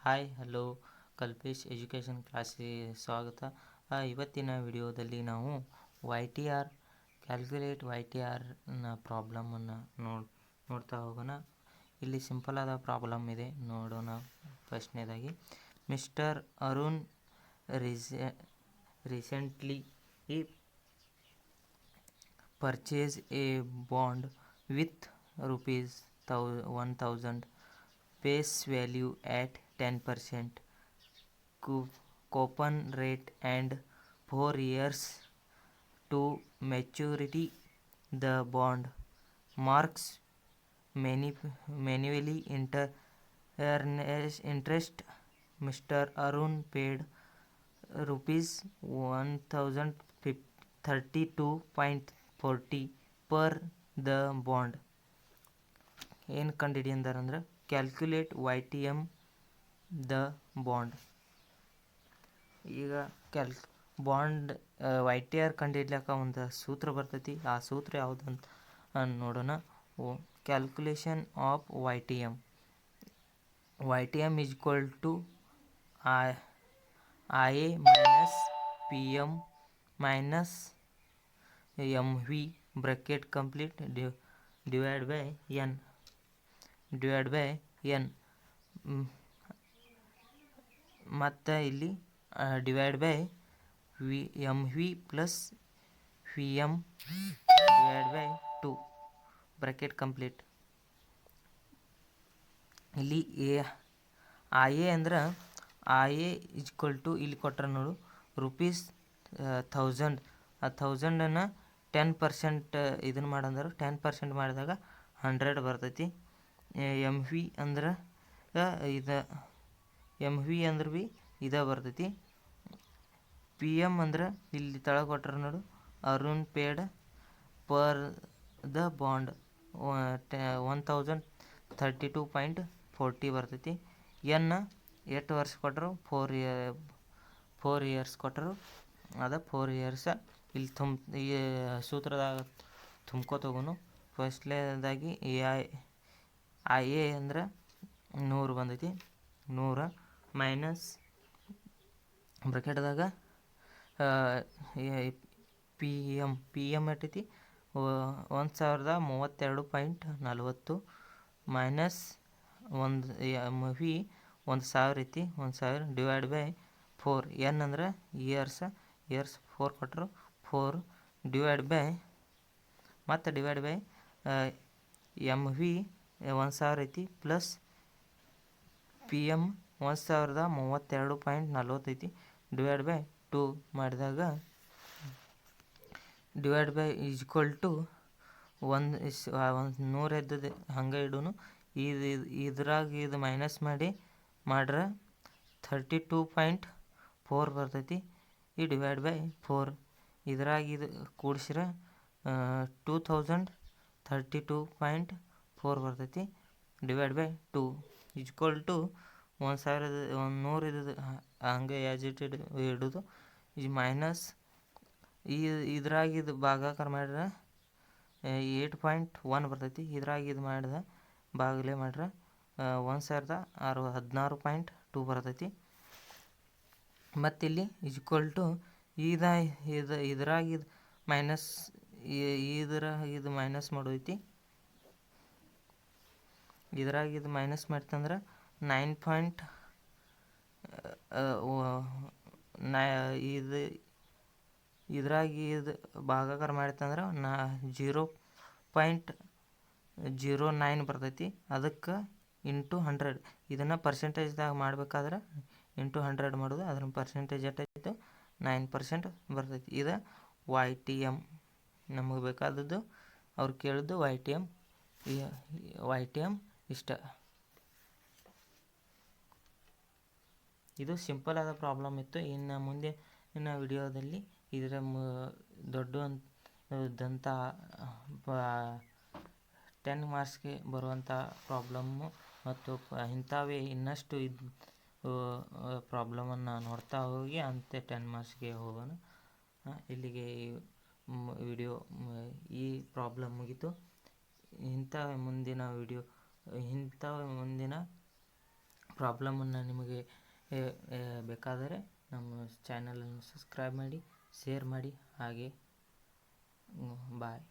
Hi hello Kalpesh education ಕ್ಲಾಸಿಗೆ ಸ್ವಾಗತ. ಇವತ್ತಿನ ವಿಡಿಯೋದಲ್ಲಿ ನಾವು YTR ಕ್ಯಾಲ್ಕುಲೇಟ್ YTRನ ಪ್ರಾಬ್ಲಮನ್ನು ನೋಡ್ತಾ ಹೋಗೋಣ. ಇಲ್ಲಿ ಸಿಂಪಲ್ ಆದ ಪ್ರಾಬ್ಲಮ್ ಇದೆ, ನೋಡೋಣ. ಫಸ್ಟ್ನೇದಾಗಿ, mister Arun recently purchased a bond with ₹1,000 face value at 10% coupon rate and 4 years to maturity. The bond marks manually interest. Mr. Arun paid ₹1,032.40 per the bond. ಏನು ಕಂಡಿಡಿ ಅಂದಾರಂದ್ರೆ ಕ್ಯಾಲ್ಕುಲೇಟ್ YTM ದ ಬಾಂಡ್. ಈಗ bond YTR ಕಂಡಿಡ್ಲಿಕ್ಕೆ ಒಂದು ಸೂತ್ರ ಬರ್ತೈತಿ. ಆ ಸೂತ್ರ ಯಾವುದು ಅಂತ ನೋಡೋಣ. Calculation of YTM is equal to IA minus PM minus MV bracket complete divide by N ಮತ್ತು ಇಲ್ಲಿ divide by MV plus VM divide by 2 bracket complete. ಇಲ್ಲಿ IA ಅಂದ್ರೆ IA ಈಸ್ ಈಕ್ವಲ್ ಟು, ಇಲ್ಲಿ ಕೊಟ್ಟರೆ ನೋಡು, ₹1000. ಆ 1000ಅನ್ನು 10% ಇದನ್ನು ಮಾಡಂದ್ರೆ 10% ಮಾಡಿದಾಗ 100 ಬರ್ತೈತಿ. MV ಅಂದ್ರೆ ಇದು ಬರ್ತೈತಿ. PM ಅಂದ್ರೆ ಇಲ್ಲಿ ತೆಳಗೆ ಕೊಟ್ಟರೆ ನೋಡು, Arun paid per the bond 1,032.40 ಬರ್ತೈತಿ. N ಎಷ್ಟು ವರ್ಷ ಕೊಟ್ಟರು, 4 ಇಯರ್ಸ್ ಕೊಟ್ಟರು. ಅದು 4 ಇಯರ್ಸ ಇಲ್ಲಿ ಈ ಸೂತ್ರದಾಗ ತುಂಬ್ಕೋತೋಗೋನು. ಫಸ್ಟ್ಲೇದಾಗಿ IA ಅಂದ್ರೆ 100 ಬಂದೈತಿ. 100 ಮೈನಸ್ ಬ್ರಾಕೆಟ್ದಾಗ PM ಎಟ್ಟೈತಿ, 1,032.40 ಮೈನಸ್ MV 1,000 ಐತಿ. 1,000 ಡಿವೈಡ್ ಬೈ 4. N ಅಂದ್ರೆ ಇಯರ್ಸ್ 4 ಕೊಟ್ಟರು. 4 ಡಿವೈಡ್ ಬೈ MV 1,000 ಐತಿ ಪ್ಲಸ್ PM 1,032.40 ಐತಿ. ಡಿವೈಡ್ ಬೈ 2 ಮಾಡಿದಾಗ divide by is equal to 100 ಇದ್ದದ್ದು ಹಂಗೆ ಇಡೋನು. ಇದ್ರಾಗ ಇದು ಮೈನಸ್ ಮಾಡ್ರೆ 32.4 ಬರ್ತೈತಿ. ಈ ಡಿವೈಡ್ ಬೈ 4 ಇದ್ರಾಗ ಇದು ಕೂಡಿಸ್ರೆ 2,032.4 ಬರ್ತೈತಿ. Divide by 2 is equal to 100 ಇದ್ದು ಹಂಗೆ ಇಡೋದು. ಇದು ಮೈನಸ್ ಇದ್ರಾಗ ಇದು ಭಾಗಾಕಾರ ಮಾಡಿದ್ರೆ 8.1 ಬರ್ತೈತಿ. ಇದ್ರಾಗ ಇದು ಮಾಡಿದ್ರೆ ಭಾಗಲೇ ಮಾಡ್ರೆ 1,016.2 ಬರ್ತೈತಿ. ಮತ್ತಿಲ್ಲಿ ಈಸ್ ಈಕ್ವಲ್ ಟು ಇದ್ರಾಗ ಇದು ಮೈನಸ್ ಇದು ಮೈನಸ್ ಮಾಡೋದೈತಿ. ಇದ್ರಾಗ ಇದು ಮೈನಸ್ ಮಾಡ್ತಂದ್ರೆ 9. ಇದ್ರಾಗ ಇದು ಭಾಗಾಕಾರ ಮಾಡಿತ್ತಂದ್ರೆ 0.09 ಬರ್ತೈತಿ. ಅದಕ್ಕೆ ಇಂಟು 100. ಇದನ್ನು ಪರ್ಸೆಂಟೇಜ್ದಾಗ ಮಾಡಬೇಕಾದ್ರೆ ಇಂಟು 100 ಮಾಡೋದು. ಅದ್ರ ಪರ್ಸೆಂಟೇಜ್ ಎಷ್ಟಾಯಿತು, 9% ಬರ್ತೈತಿ. ಇದು YTM ನಮಗೆ ಬೇಕಾದದ್ದು. ಅವ್ರು ಕೇಳಿದ್ದು YTM ಇಷ್ಟ. ಇದು ಸಿಂಪಲ್ ಆದ ಪ್ರಾಬ್ಲಮ್ ಇತ್ತು. ಇನ್ನು ಮುಂದಿನ ವಿಡಿಯೋದಲ್ಲಿ ಇದರ ದೊಡ್ಡದಂಥ 10 ಮಾರ್ಕ್ಸ್ಗೆ ಬರುವಂಥ ಪ್ರಾಬ್ಲಮ್ಮು ಮತ್ತು ಇಂಥವೇ ಇನ್ನಷ್ಟು ಪ್ರಾಬ್ಲಮನ್ನು ನೋಡ್ತಾ ಹೋಗಿ ಅಂತೆ 10 ಮಾರ್ಕ್ಸ್ಗೆ ಹೋಗೋಣ. ಇಲ್ಲಿಗೆ ವಿಡಿಯೋ ಈ ಪ್ರಾಬ್ಲಮ್ ಮುಗೀತು. ಇಂಥ ಮುಂದಿನ ಪ್ರಾಬ್ಲಮನ್ನು ನಿಮಗೆ ಬೇಕಾದರೆ ನಮ್ಮ ಚಾನಲನ್ನು ಸಬ್ಸ್ಕ್ರೈಬ್ ಮಾಡಿ, ಶೇರ್ ಮಾಡಿ. ಹಾಗೆ ಬಾಯ್.